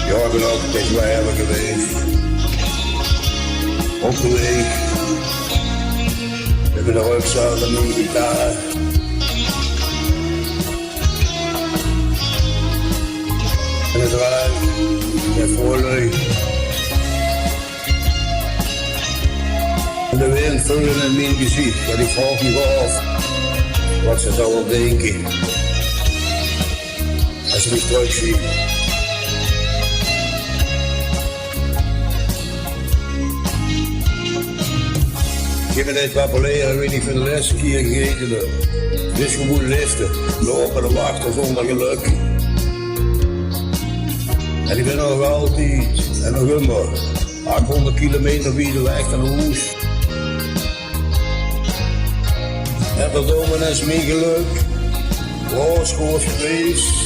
Ja, ik ben ook tegen mij hebben geweest. Op de week. We hebben de rugzak en mijn gitaar. En het ruim. En voorleuk. En de wind vullen in mijn gezicht. En ik vraag me af wat ze zou wel denken als ze mich terugzien. Ik heb me net rappeleren, weet ik van de laatste keer gegeten. Dit is gewoon liften, lopen en wachten zonder geluk. En ik ben nog altijd, en nog immer, 800 kilometer weer de weg naar huis. En dat doen is mijn geluk, was goed geweest.